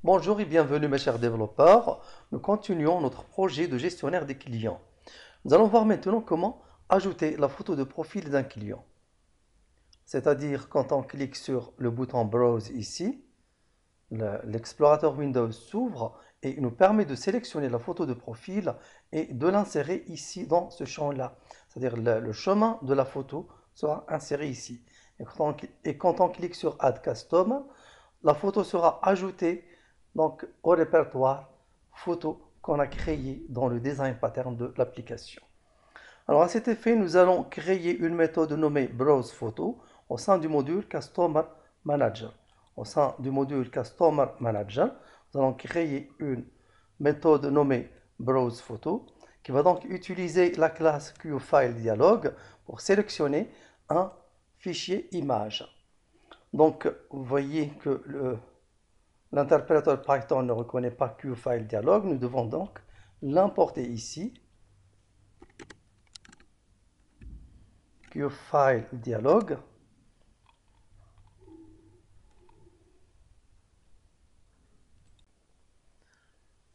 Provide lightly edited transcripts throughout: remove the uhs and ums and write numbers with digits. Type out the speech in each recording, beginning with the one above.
Bonjour et bienvenue mes chers développeurs. Nous continuons notre projet de gestionnaire des clients. Nous allons voir maintenant comment ajouter la photo de profil d'un client. C'est-à-dire quand on clique sur le bouton Browse ici, l'explorateur Windows s'ouvre et nous permet de sélectionner la photo de profil et de l'insérer ici dans ce champ-là. C'est-à-dire le chemin de la photo sera inséré ici. Et quand on clique sur Add Custom, la photo sera ajoutée donc au répertoire photo qu'on a créé dans le design pattern de l'application. Alors à cet effet, nous allons créer une méthode nommée Browse Photo au sein du module Customer Manager. Au sein du module Customer Manager, nous allons créer une méthode nommée Browse Photo qui va donc utiliser la classe QFileDialog pour sélectionner un fichier image. Donc, vous voyez que l'interpréteur Python ne reconnaît pas QFileDialog. Nous devons donc l'importer ici. QFileDialog.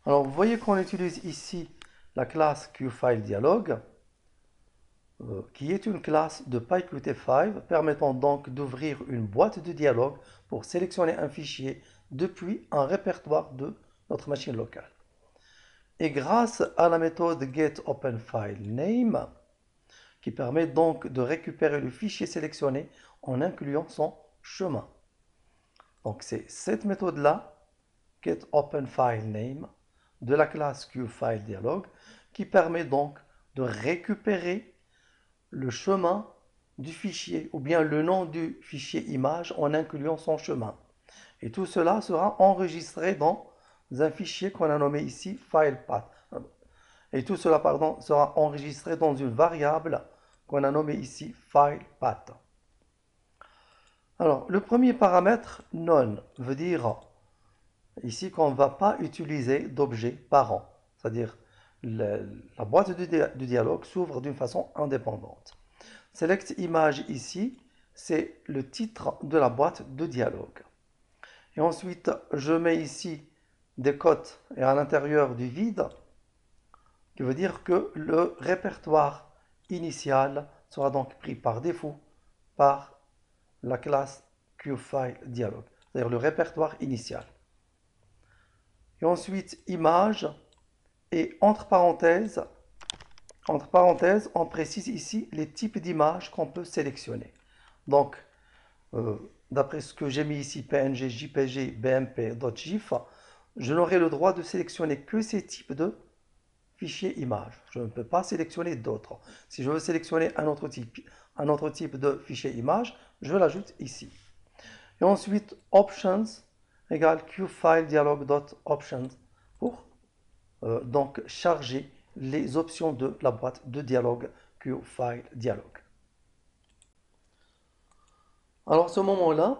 Alors, vous voyez qu'on utilise ici la classe QFileDialog, qui est une classe de PyQt5 permettant donc d'ouvrir une boîte de dialogue pour sélectionner un fichier depuis un répertoire de notre machine locale. Et grâce à la méthode getOpenFileName, qui permet donc de récupérer le fichier sélectionné en incluant son chemin. Donc c'est cette méthode-là, getOpenFileName, de la classe QFileDialog, qui permet donc de récupérer le chemin du fichier ou bien le nom du fichier image en incluant son chemin. Et tout cela sera enregistré dans un fichier qu'on a nommé ici FilePath. Et tout cela, sera enregistré dans une variable qu'on a nommée ici FilePath. Alors, le premier paramètre, none, veut dire ici qu'on ne va pas utiliser d'objet parent. C'est-à-dire, la boîte de dialogue s'ouvre d'une façon indépendante. Select image ici, c'est le titre de la boîte de dialogue. Et ensuite, je mets ici des cotes et à l'intérieur du vide, qui veut dire que le répertoire initial sera donc pris par défaut par la classe QFileDialog, c'est-à-dire le répertoire initial. Et ensuite, image, et entre parenthèses, on précise ici les types d'images qu'on peut sélectionner. Donc, d'après ce que j'ai mis ici, PNG, JPG, BMP, .gif, je n'aurai le droit de sélectionner que ces types de fichiers images. Je ne peux pas sélectionner d'autres. Si je veux sélectionner un autre type de fichier image, je l'ajoute ici. Et ensuite, options égale QFileDialog.options pour donc charger les options de la boîte de dialogue QFileDialog. Alors à ce moment-là,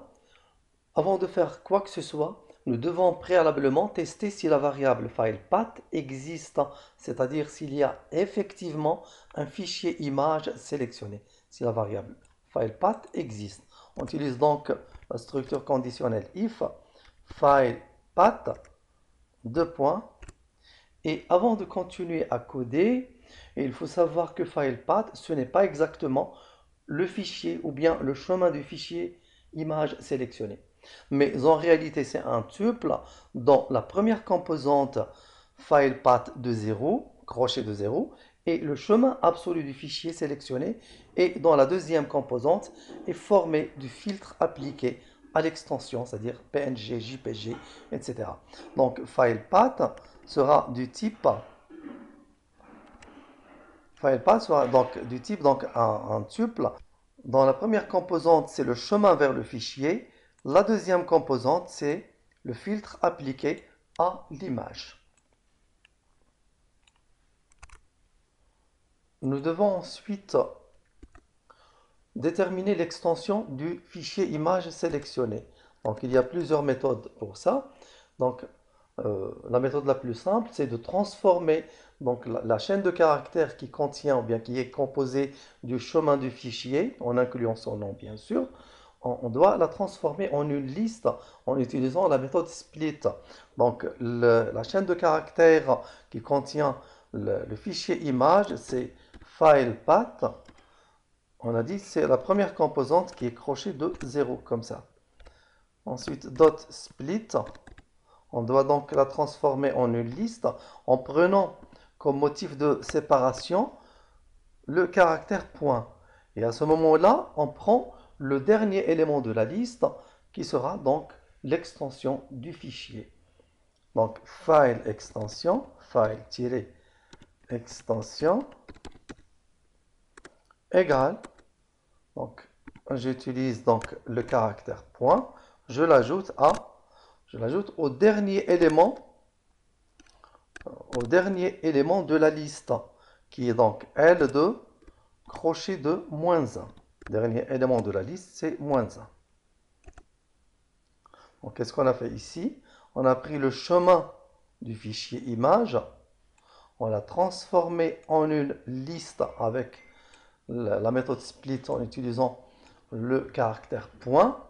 avant de faire quoi que ce soit, nous devons préalablement tester si la variable FilePath existe, c'est-à-dire s'il y a effectivement un fichier image sélectionné, si la variable FilePath existe. On utilise donc la structure conditionnelle if FilePath, et avant de continuer à coder, il faut savoir que FilePath, ce n'est pas exactement le fichier ou bien le chemin du fichier image sélectionné. Mais en réalité, c'est un tuple dont la première composante FilePath de 0, crochet de 0, et le chemin absolu du fichier sélectionné, et dans la deuxième composante est formé du filtre appliqué à l'extension, c'est-à-dire PNG, JPG, etc. Donc FilePath sera du type un tuple. Dans la première composante, c'est le chemin vers le fichier. La deuxième composante, c'est le filtre appliqué à l'image. Nous devons ensuite déterminer l'extension du fichier image sélectionné. Donc, il y a plusieurs méthodes pour ça. Donc, la méthode la plus simple, c'est de transformer donc, la chaîne de caractères qui contient ou bien qui est composée du chemin du fichier, en incluant son nom bien sûr, on doit la transformer en une liste en utilisant la méthode split. Donc, la chaîne de caractères qui contient le fichier image, c'est file path. On a dit c'est la première composante qui est crochée de 0, comme ça. Ensuite, dot split. On doit donc la transformer en une liste en prenant comme motif de séparation le caractère point. Et à ce moment-là, on prend le dernier élément de la liste qui sera donc l'extension du fichier. Donc, file extension, file-extension égale, donc j'utilise donc le caractère point, je l'ajoute au dernier élément de la liste, qui est donc L2, crochet de -1. Dernier élément de la liste, c'est -1. Donc, qu'est-ce qu'on a fait ici? On a pris le chemin du fichier image, on l'a transformé en une liste avec la méthode split en utilisant le caractère point.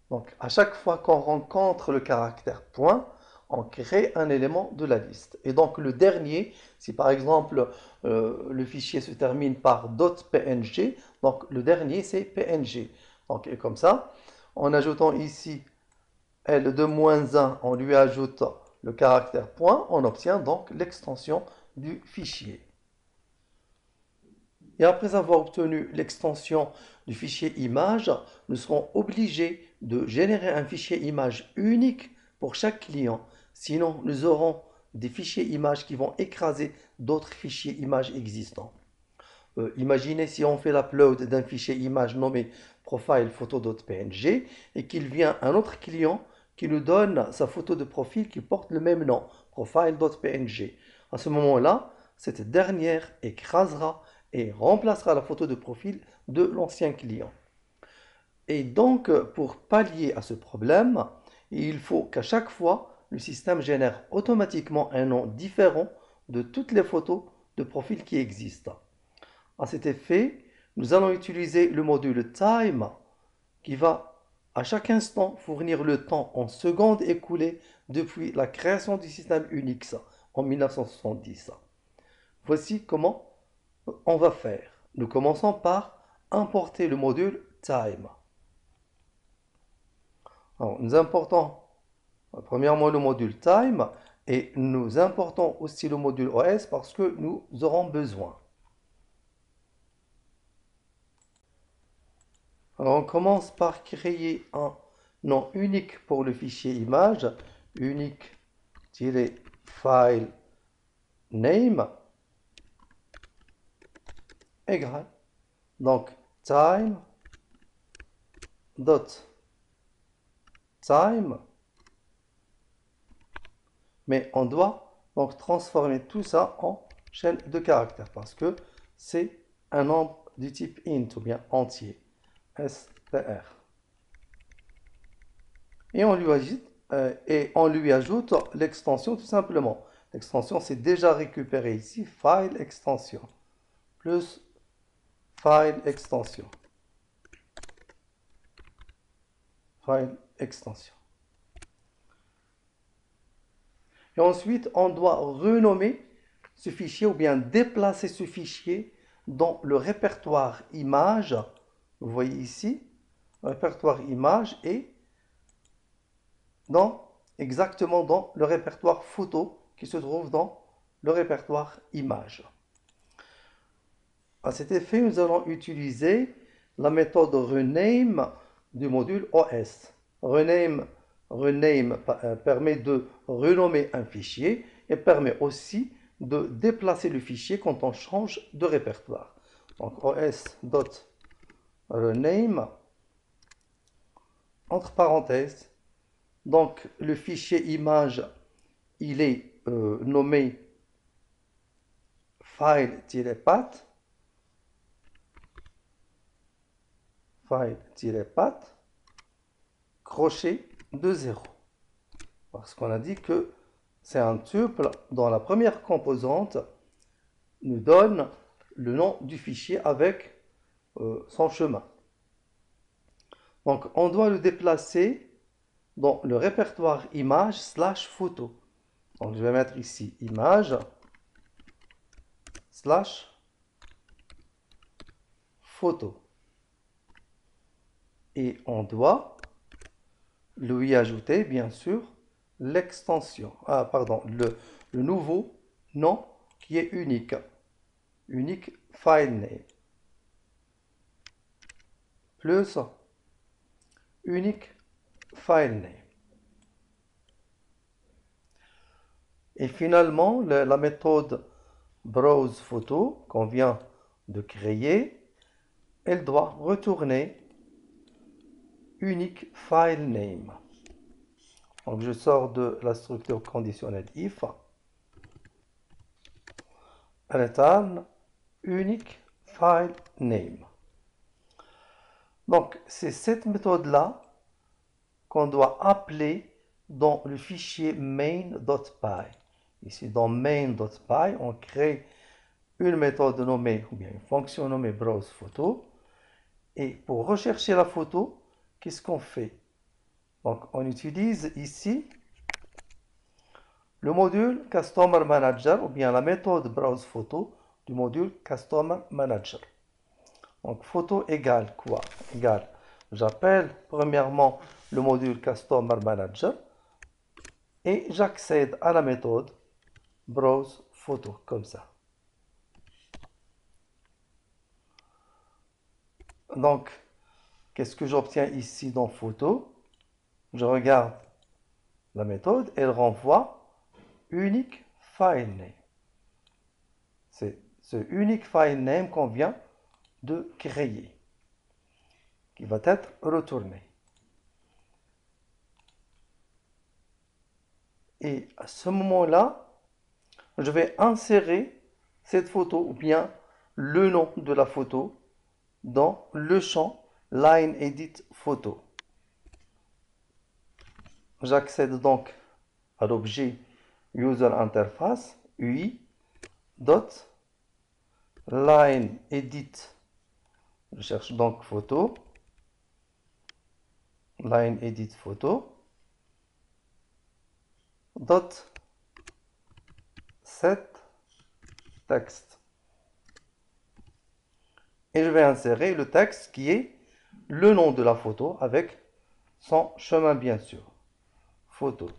Donc, à chaque fois qu'on rencontre le caractère point, on crée un élément de la liste. Et donc, le dernier, si par exemple le fichier se termine par .png, donc le dernier c'est png. Donc, et comme ça, en ajoutant ici L de -1, on lui ajoute le caractère point, on obtient donc l'extension du fichier. Et après avoir obtenu l'extension du fichier image, nous serons obligés de générer un fichier image unique pour chaque client. Sinon, nous aurons des fichiers images qui vont écraser d'autres fichiers images existants. Imaginez si on fait l'upload d'un fichier image nommé profile photo.png et qu'il vient un autre client qui nous donne sa photo de profil qui porte le même nom, profile.png. À ce moment-là, cette dernière écrasera et remplacera la photo de profil de l'ancien client. Et donc, pour pallier à ce problème, il faut qu'à chaque fois, le système génère automatiquement un nom différent de toutes les photos de profil qui existent. À cet effet, nous allons utiliser le module time qui va à chaque instant fournir le temps en secondes écoulées depuis la création du système Unix en 1970. Voici comment on va faire. Nous commençons par importer le module time. Alors, nous importons premièrement le module time et nous importons aussi le module OS parce que nous aurons besoin. Alors, on commence par créer un nom unique pour le fichier image, unique-file name égale, donc time mais on doit donc transformer tout ça en chaîne de caractères parce que c'est un nombre du type int ou bien entier, str. Et on lui ajoute l'extension tout simplement. L'extension c'est déjà récupéré ici, file extension plus file extension. File extension. Et ensuite, on doit renommer ce fichier ou bien déplacer ce fichier dans le répertoire image. Vous voyez ici, le répertoire image et exactement dans le répertoire photo qui se trouve dans le répertoire image. À cet effet, nous allons utiliser la méthode rename du module OS. Rename permet de renommer un fichier et permet aussi de déplacer le fichier quand on change de répertoire. Donc os.rename entre parenthèses. Donc le fichier image, il est nommé file-path. File-path, crochet de 0. Parce qu'on a dit que c'est un tuple dont la première composante nous donne le nom du fichier avec son chemin. Donc, on doit le déplacer dans le répertoire image slash photo. Donc, je vais mettre ici image slash photo. Et on doit lui ajouter, bien sûr, l'extension. Ah, pardon, le nouveau nom qui est unique. Unique file name. Plus unique file name. Et finalement, la méthode browse photo qu'on vient de créer, elle doit retourner unique file name. Donc je sors de la structure conditionnelle if. Return unique file name. Donc c'est cette méthode-là qu'on doit appeler dans le fichier main.py. Ici dans main.py, on crée une méthode nommée, ou bien une fonction nommée browse photo. Et pour rechercher la photo, qu'est-ce qu'on fait? Donc on utilise ici le module Customer Manager, ou bien la méthode browse photo du module Customer Manager. Donc photo égale quoi? Égale, j'appelle premièrement le module Customer Manager et j'accède à la méthode browse photo, comme ça. Donc, qu'est-ce que j'obtiens ici dans photo? Je regarde la méthode, elle renvoie unique file name. C'est ce unique file name qu'on vient de créer, qui va être retourné. Et à ce moment-là, je vais insérer cette photo ou bien le nom de la photo dans le champ Line Edit Photo. J'accède donc à l'objet User Interface UI dot Line Edit. Je cherche donc photo. Line Edit Photo. Dot set text. Et je vais insérer le texte qui est le nom de la photo avec son chemin bien sûr. Photo.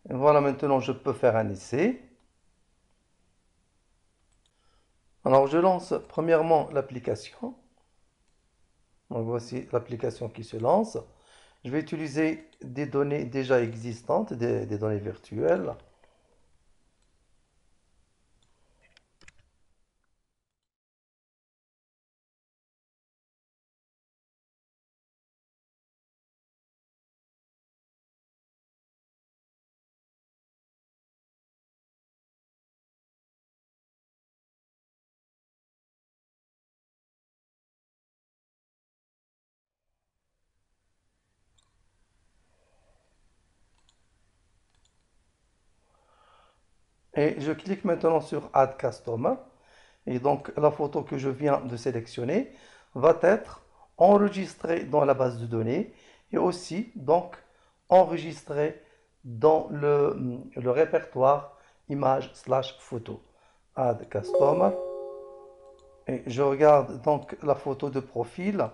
Et voilà, maintenant je peux faire un essai. Alors je lance premièrement l'application. Donc voici l'application qui se lance. Je vais utiliser des données déjà existantes, des données virtuelles. Et je clique maintenant sur Add Customer. Et donc la photo que je viens de sélectionner va être enregistrée dans la base de données et aussi donc enregistrée dans le répertoire image slash photo. Add Customer. Et je regarde donc la photo de profil.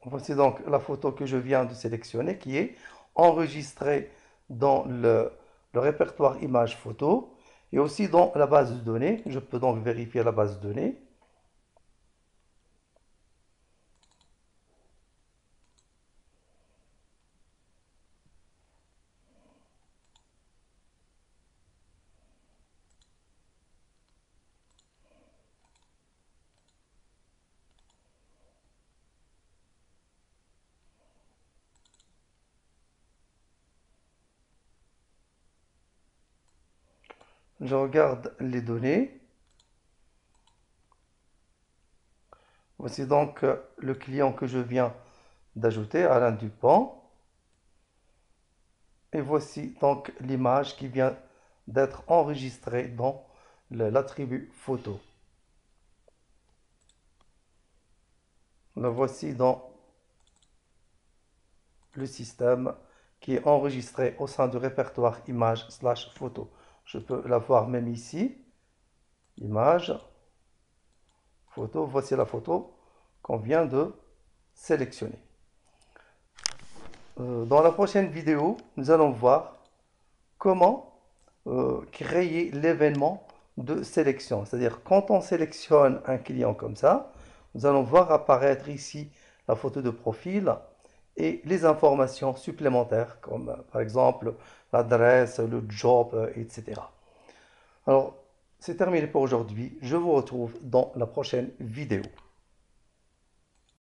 Voici donc la photo que je viens de sélectionner qui est enregistrée dans le répertoire image photo et aussi dans la base de données. Je peux donc vérifier la base de données. Je regarde les données. Voici donc le client que je viens d'ajouter, Alain Dupont. Et voici donc l'image qui vient d'être enregistré dans l'attribut photo. Le voici dans le système qui est enregistré au sein du répertoire image/photo. Je peux la voir même ici. Image, photo. Voici la photo qu'on vient de sélectionner. Dans la prochaine vidéo, nous allons voir comment créer l'événement de sélection. C'est-à-dire, quand on sélectionne un client comme ça, nous allons voir apparaître ici la photo de profil et les informations supplémentaires, comme par exemple l'adresse, le job, etc. Alors, c'est terminé pour aujourd'hui. Je vous retrouve dans la prochaine vidéo.